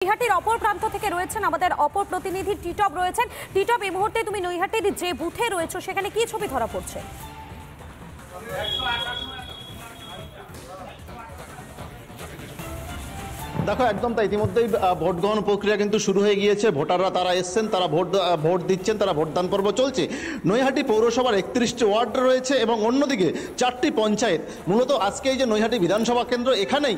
নৈহাটির অপর প্রান্ত থেকে রয়েছেন আমাদের অপর প্রতিনিধি টিটপ রয়েছেন। টিটপ, এই মুহূর্তে তুমি নৈহাটির যে বুথে রয়েছো সেখানে কি ছবি ধরা পড়ছে? দেখো, একদম তাই। ইতিমধ্যেই ভোট গ্রহণ প্রক্রিয়া কিন্তু শুরু হয়ে গিয়েছে। ভোটাররা তারা এসছেন, তারা ভোট দিচ্ছেন, তারা ভোটদান পর্ব চলছে। নৈহাটি পৌরসভার 31টি ওয়ার্ড রয়েছে এবং অন্যদিকে 4টি পঞ্চায়েত। মূলত আজকে এই যে নৈহাটি বিধানসভা কেন্দ্র, এখানেই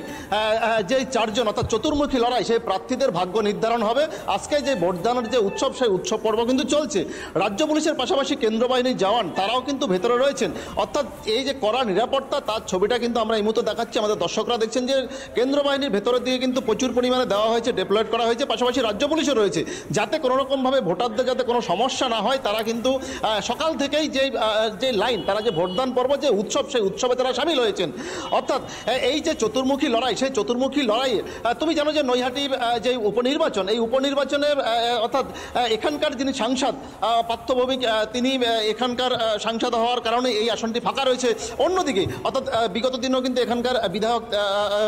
যে চারজন অর্থাৎ চতুর্মুখী লড়াই, সেই প্রার্থীদের ভাগ্য নির্ধারণ হবে। আজকে যে ভোটদানের যে উৎসব, সেই উৎসব পর্ব কিন্তু চলছে। রাজ্য পুলিশের পাশাপাশি কেন্দ্র বাহিনীর জওয়ান তারাও কিন্তু ভেতরে রয়েছেন। অর্থাৎ এই যে কড়া নিরাপত্তা, তার ছবিটা কিন্তু আমরা এই মুহূর্তে দেখাচ্ছি। আমাদের দর্শকরা দেখছেন যে কেন্দ্র বাহিনীর ভেতরের দিকে কিন্তু প্রচুর পরিমাণে দেওয়া হয়েছে, ডেপ্লয়েড করা হয়েছে। পাশাপাশি রাজ্য পুলিশও রয়েছে, যাতে কোনো রকমভাবে ভোটারদের যাতে কোনো সমস্যা না হয়। তারা কিন্তু সকাল থেকেই যে লাইন, তারা যে ভোটদান পর্ব, যে উৎসব, সেই উৎসবে তারা সামিল হয়েছেন। অর্থাৎ এই যে চতুর্মুখী লড়াই, সেই চতুর্মুখী লড়াই, তুমি জানো যে নৈহাটির যে উপনির্বাচন, এই উপনির্বাচনের অর্থাৎ এখানকার যিনি সাংসদ পার্থ ভৌমিক, তিনি এখানকার সাংসদ হওয়ার কারণে এই আসনটি ফাঁকা রয়েছে। অন্যদিকে অর্থাৎ বিগত দিনেও কিন্তু এখানকার বিধায়ক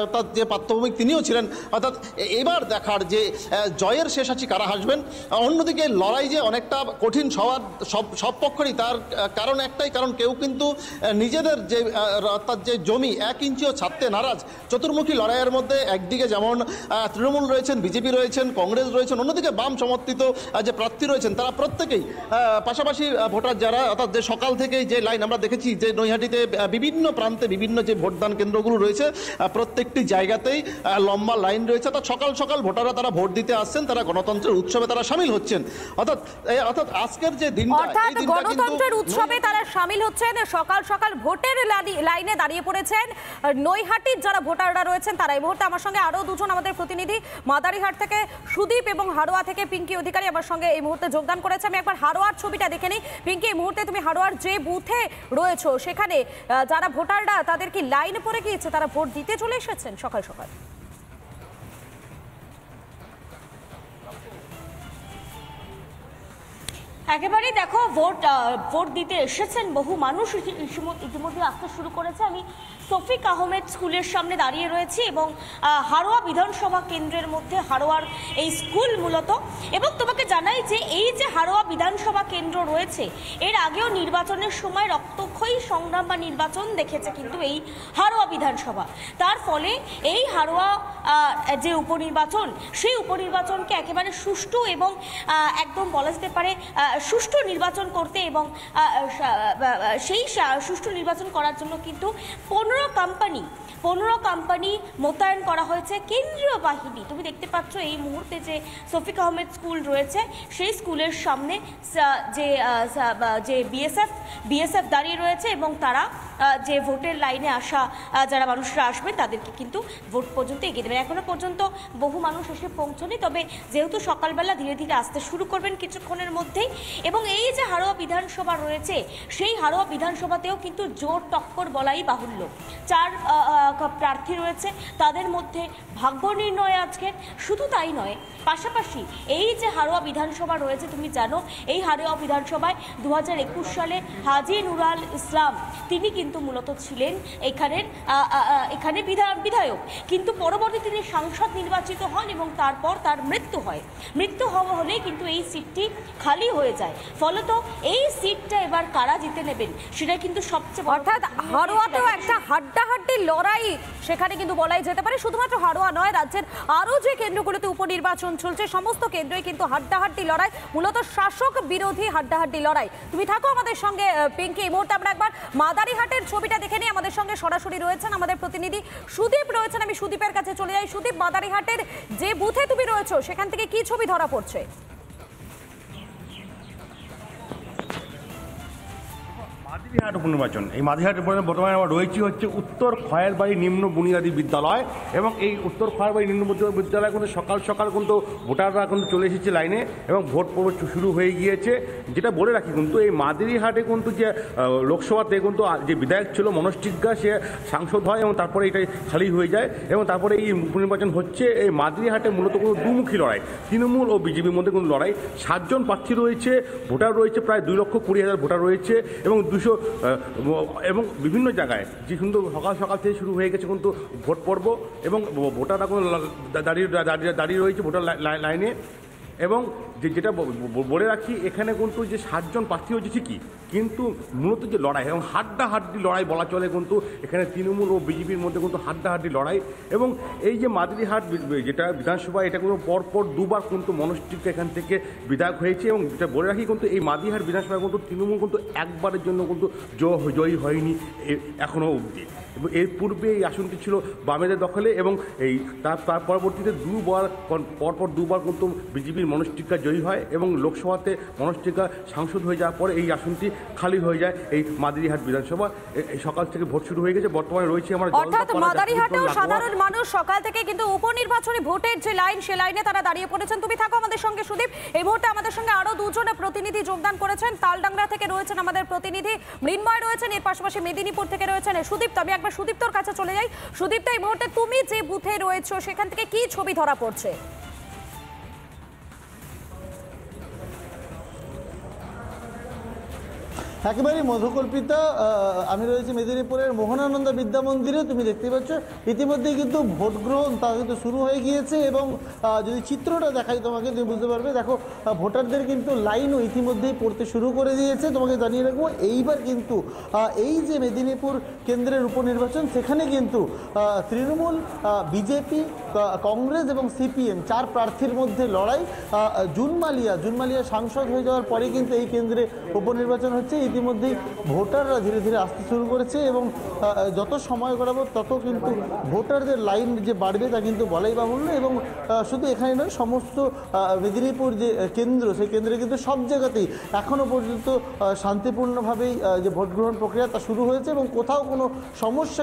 অর্থাৎ যে পার্থ ভৌমিক, তিনিও ছিলেন। অর্থাৎ এবার দেখার যে জয়ের শেষাচি কারা হাসবেন। অন্যদিকে লড়াই যে অনেকটা কঠিন সব পক্ষেরই, তার কারণ একটাই, কারণ কেউ কিন্তু নিজেদের যে অর্থাৎ যে জমি 1 ইঞ্চিও ছাড়তে নারাজ। চতুর্মুখী লড়াইয়ের মধ্যে একদিকে যেমন তৃণমূল রয়েছেন, বিজেপি রয়েছেন, কংগ্রেস রয়েছেন, অন্যদিকে বাম সমর্থিত যে প্রার্থী রয়েছেন, তারা প্রত্যেকেই পাশাপাশি ভোটার যারা, অর্থাৎ যে সকাল থেকেই যে লাইন আমরা দেখেছি, যে নৈহাটিতে বিভিন্ন প্রান্তে বিভিন্ন যে ভোটদান কেন্দ্রগুলো রয়েছে, প্রত্যেকটি জায়গাতেই লম্বা লাইন রয়েছে। অর্থাৎ সকাল সকাল ভোটাররা তারা ভোট দিতে আসছেন, তারা গণতন্ত্রের উৎসবে তারা সামিল হচ্ছেন। অর্থাৎ আজকের যে দিনটা, অর্থাৎ গণতন্ত্রের উৎসবে তারা সামিল হচ্ছেন। সকাল সকাল ভোটের লাইনে দাঁড়িয়ে পড়েছেন নৈহাটির যারা ভোটাররা রয়েছেন তারা। এই মুহূর্তে আমার সঙ্গে আরো দুজন আমাদের প্রতিনিধি, মাদারিহাট থেকে সুদীপ এবং হারোয়া থেকে পিঙ্কি অধিকারী আমার সঙ্গে এই মুহূর্তে যোগদান করেছে। আমি একবার হারোয়ার ছবিটা দেখে নিই। পিঙ্কি, এই মুহূর্তে তুমি হারোয়ার যে বুথে রয়েছো, সেখানে যারা ভোটাররা, তাদের কি লাইনে পড়ে গিয়েছে, তারা ভোট দিতে চলে এসেছেন সকাল সকাল? একেবারেই দেখো, ভোট দিতে এসেছেন বহু মানুষ, ইতিমধ্যে আসতে শুরু করেছে। আমি শফিক আহমেদ স্কুলের সামনে দাঁড়িয়ে রয়েছি এবং হারোয়া বিধানসভা কেন্দ্রের মধ্যে হারোয়ার এই স্কুল মূলত। এবং তোমাকে জানাই যে এই যে হারোয়া বিধানসভা কেন্দ্র রয়েছে, এর আগেও নির্বাচনের সময় রক্তক্ষয়ী সংগ্রাম বা নির্বাচন দেখেছে কিন্তু এই হারোয়া বিধানসভা। তার ফলে এই হারোয়া যে উপনির্বাচন, সেই উপনির্বাচনকে একেবারে সুষ্ঠু এবং একদম বলা যেতে পারে সুষ্ঠু নির্বাচন করতে এবং সেই সুষ্ঠু নির্বাচন করার জন্য কিন্তু 15 কোম্পানি মোতায়েন করা হয়েছে, কেন্দ্রীয় বাহিনী। তুমি দেখতে পাচ্ছ এই মুহূর্তে যে শফিক আহমেদ স্কুল রয়েছে, সেই স্কুলের সামনে যে বিএসএফ দাঁড়িয়ে রয়েছে এবং তারা যে ভোটের লাইনে আসা যারা মানুষরা আসবেন, তাদেরকে কিন্তু ভোট পর্যন্ত এগিয়ে দেবেন। এখনো পর্যন্ত বহু মানুষ এসে পৌঁছনি, তবে যেহেতু সকালবেলা ধীরে ধীরে আসতে শুরু করবেন কিছুক্ষণের মধ্যেই। এবং এই যে হারোয়া বিধানসভা রয়েছে, সেই হারোয়া বিধানসভাতেও কিন্তু জোর টক্কর বলাই বাহুল্য। 4 প্রার্থী রয়েছে, তাদের মধ্যে ভাগ্য নির্ণয় আজকে। শুধু তাই নয়, পাশাপাশি এই যে হারোয়া বিধানসভা রয়েছে, তুমি জানো এই হারোয়া বিধানসভায় 2021 সালে হাজী নুরাল ইসলাম, তিনি কিন্তু মূলত ছিলেন এখানে বিধায়ক, কিন্তু পরবর্তী তিনি সাংসদ নির্বাচিত হন এবং তারপর তার মৃত্যু হওয়া হলে কিন্তু এই সিটটি খালি হয়ে যায়। ফলত এই সিটটা এবার কারা জিতে নেবেন, সেটা কিন্তু সবচেয়ে বড়। অর্থাৎ হারোয়াতেও একটা হাড্ডাহাড্ডি লড়াই সেখানে কিন্তু বলাই যেতে পারে। শুধুমাত্র হারোয়া নয়, রাজ্যের আরো যে কেন্দ্রগুলোতে উপনির্বাচন চলছে, সমস্ত কেন্দ্রই কিন্তু হাড্ডাহাড্ডি লড়াই, মূলত শাসক বিরোধী হাড্ডাহাড্ডি লড়াই। তুমি থাকো আমাদের সঙ্গে পিঙ্কি। এই মুহূর্তে আমরা একবার মাদারিহাটের ছবিটা দেখে নিই। আমাদের সঙ্গে সরাসরি রয়েছেন আমাদের প্রতিনিধি সুদীপ রয়েছেন। আমি সুদীপের কাছে চলে যাই। সুদীপ, মাদারিহাটের যে বুথে তুমি রয়েছো, সেখান থেকে কি ছবি ধরা পড়ছে? মাদারিহাট উপনির্বাচন, এই মাদারিহাট বর্তমানে আমরা রয়েছি হচ্ছে উত্তর খয়েরবাড়ি নিম্ন বুনিয়াদী বিদ্যালয়। এবং এই উত্তর খয়েরবাড়ি নিম্ন বিদ্যালয় কিন্তু সকাল সকাল কিন্তু ভোটাররা কিন্তু চলে এসেছে লাইনে এবং ভোট পর্ব শুরু হয়ে গিয়েছে। যেটা বলে রাখি, কিন্তু এই মাদারিহাটে কিন্তু যে লোকসভাতে কিন্তু যে বিধায়ক ছিল মনোজ টিগ্গা, সে সাংসদ হয় এবং তারপরে এটাই খালি হয়ে যায় এবং তারপরে এই উপনির্বাচন হচ্ছে। এই মাদারিহাটে মূলত কোনো দুমুখী লড়াই, তৃণমূল ও বিজেপির মধ্যে কোনো লড়াই। 7 জন প্রার্থী রয়েছে, ভোটার রয়েছে প্রায় 2,20,000 ভোটার রয়েছে এবং এবং বিভিন্ন জায়গায় যে কিন্তু সকাল সকাল থেকে শুরু হয়ে গেছে কিন্তু ভোট পর্ব এবং ভোটাররা কোনো দাঁড়িয়ে রয়েছে ভোটার লাইনে। এবং যেটা বলে রাখি, এখানে কিন্তু যে 7 জন প্রার্থী হয়েছে ঠিকই, কিন্তু মূলত যে লড়াই এবং হাড্ডাহাড্ডি লড়াই বলা চলে কিন্তু এখানে তৃণমূল ও বিজেপির মধ্যে কিন্তু হাড্ডাহাড্ডি লড়াই। এবং এই যে মাদারিহাট যেটা বিধানসভা, এটা কিন্তু পরপর দুবার কিন্তু মনস্টিকা এখান থেকে বিধায়ক হয়েছে। এবং যেটা বলে রাখি কিন্তু এই মাদারিহাট বিধানসভায় কিন্তু তৃণমূল কিন্তু একবারের জন্য কিন্তু জয়ী হয়নি এখনও অবধি। এবং এর পূর্বে এই আসনটি ছিল বামেদের দখলে এবং এই তার পরবর্তীতে পরপর দুবার কিন্তু বিজেপির মনস্টিকা জয়ী হয় এবং লোকসভাতে মনস্টিকা সাংসদ হয়ে যাওয়ার পরে এই আসনটি খালি হয়ে যায় এই মাদারিহাট বিধানসভা। সকাল থেকে ভোট শুরু হয়ে গেছে, বর্তমানে রয়েছে আমরা অর্থাৎ মাদারিহাটেও সাধারণ মানুষ সকাল থেকে কিন্তু উপনির্বাচনী ভোটের যে লাইন, সে লাইনে তারা দাঁড়িয়ে পড়েছেন। তুমি থাকো আমাদের সঙ্গে সুদীপ। এই মুহূর্তে আমাদের সঙ্গে আরো 2 জন প্রতিনিধি যোগদান করেছেন। তালডাংরা থেকে রয়েছেন আমাদের প্রতিনিধি মৃন্ময় রয়েছেন, এর পাশাপাশি মেদিনীপুর থেকে রয়েছেন সুদীপ্ত। আমি একবার সুদীপ্তর কাছে চলে যাই। সুদীপ্ত, এই মুহূর্তে তুমি যে বুথে রয়েছো সেখান থেকে কি ছবি ধরা পড়ছে? একেবারেই মধুকল্পিতা। আমি রয়েছি মেদিনীপুরের মোহনানন্দ বিদ্যা মন্দিরে। তুমি দেখতে পাচ্ছ ইতিমধ্যেই কিন্তু ভোট গ্রহণ তা কিন্তু শুরু হয়ে গিয়েছে এবং যদি চিত্রটা দেখাই তোমাকে, তুমি বুঝতে পারবে। দেখো, ভোটারদের কিন্তু লাইনও ইতিমধ্যেই পড়তে শুরু করে দিয়েছে। তোমাকে জানিয়ে রাখবো, এইবার কিন্তু এই যে মেদিনীপুর কেন্দ্রের উপনির্বাচন, সেখানে কিন্তু তৃণমূল, বিজেপি, কংগ্রেস এবং সিপিএম 4 প্রার্থীর মধ্যে লড়াই। জুন মালিয়া সাংসদ হয়ে যাওয়ার পরে কিন্তু এই কেন্দ্রে উপনির্বাচন হচ্ছে। ইতিমধ্যেই ভোটাররা ধীরে ধীরে আসতে শুরু করেছে এবং যত সময় গড়াবো তত কিন্তু ভোটারদের লাইন যে বাড়বে তা কিন্তু বলাই বাহুল্য। এবং শুধু এখানে নয়, সমস্ত মেদিনীপুর যে কেন্দ্র, সেই কেন্দ্রে কিন্তু সব জায়গাতেই এখনও পর্যন্ত শান্তিপূর্ণভাবেই যে ভোট গ্রহণ প্রক্রিয়া তা শুরু হয়েছে এবং কোথাও কোনো সমস্যা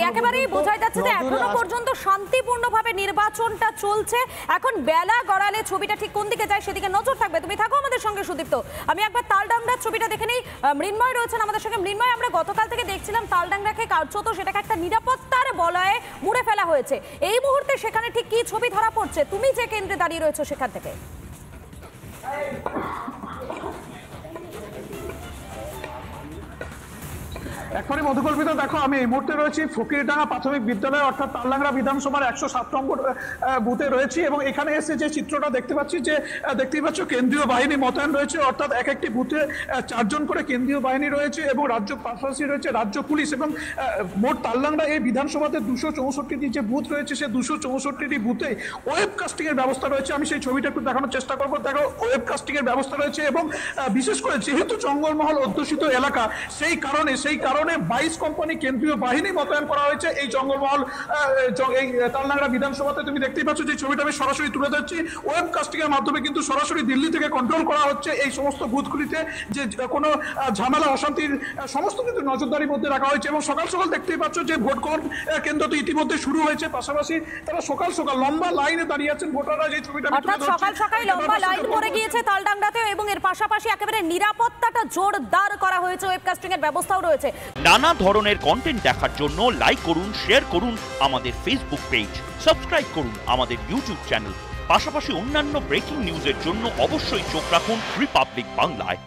একেবারেই বোঝা যাচ্ছে যে এখনো পর্যন্ত শান্তিপূর্ণভাবে নির্বাচনটা চলছে। এখন বেলা গড়ালে ছবিটা ঠিক কোন দিকে যায় সেদিকে নজর থাকবে। তুমি থাকো আমাদের সঙ্গে সুদীপ্ত। আমি একবার তালডাংরার ছবিটা দেখে নেই। মৃন্ময় রয়েছেন আমাদের সঙ্গে। মৃন্ময়, আমরা গতকাল থেকে দেখছিলাম তালডাংরাকে কার্যত সেটাকে একটা নিরাপত্তার বলয়ে মুড়ে ফেলা হয়েছে। এই মুহূর্তে সেখানে ঠিক কি ছবি ধরা পড়ছে তুমি যে কেন্দ্রে দাঁড়িয়ে রয়েছো সেখান থেকে? একবারে মধুকল্পিত। দেখো, আমি এই মুহূর্তে রয়েছি ফকিরডাঙ্গা প্রাথমিক বিদ্যালয় অর্থাৎ তালডাংরা বিধানসভার 107 নম্বর বুথে রয়েছি এবং এখানে এসে যে চিত্রটা দেখতে পাচ্ছি, যে দেখতেই পাচ্ছ কেন্দ্রীয় বাহিনী মোতায়েন রয়েছে। অর্থাৎ এক একটি বুথে 4 জন করে কেন্দ্রীয় বাহিনী রয়েছে এবং পাশাপাশি রয়েছে রাজ্য পুলিশ। এবং মোট তালডাংরা এই বিধানসভাতে 264টি যে বুথ রয়েছে, সে 264টি বুথে ওয়েবকাস্টিং এর ব্যবস্থা রয়েছে। আমি সেই ছবিটা একটু দেখানোর চেষ্টা করবো। দেখো, ওয়েবকাস্টিং এর ব্যবস্থা রয়েছে এবং বিশেষ করে যেহেতু জঙ্গলমহল অধ্যুষিত এলাকা, সেই কারণে 22 কোম্পানি কেন্দ্রীয় বাহিনী মোতায়েন করা হয়েছে এই জঙ্গলমহল এই তালডাংরা বিধানসভাতে। তুমি দেখতেই পাচ্ছ যে ছবিটা আমি সরাসরি তুলে ধরছি। ওয়েবকাস্টিং এর মাধ্যমে কিন্তু সরাসরি দিল্লি থেকে কন্ট্রোল করা হচ্ছে এই সমস্ত বুথগুলিতে, যে কোনো ঝামেলা অশান্তির সমস্ত কিন্তু নজরদারির মধ্যে রাখা হয়েছে। এবং সকাল সকাল দেখতেই পাচ্ছ যে ভোট গ্রহণ কেন্দ্র তো ইতিমধ্যে শুরু হয়েছে। পাশাপাশি তারা সকাল সকাল লম্বা লাইনে দাঁড়িয়ে আছেন ভোটাররা। যে ছবিটা অর্থাৎ সকাল সকাল লম্বা লাইন পড়ে গিয়েছে তালডাংরাতে এবং এর পাশাপাশি একেবারে নিরাপত্তাটা জোরদার করা হয়েছে। ওয়েবকাস্টিং এর ব্যবস্থাও রয়েছে। নানা ধরনের কন্টেন্ট দেখার জন্য লাইক করুন, শেয়ার করুন আমাদের ফেসবুক পেজ, সাবস্ক্রাইব করুন আমাদের ইউটিউব চ্যানেল। পাশাপাশি অন্যান্য ব্রেকিং নিউজের জন্য অবশ্যই চোখ রাখুন রিপাবলিক বাংলায়।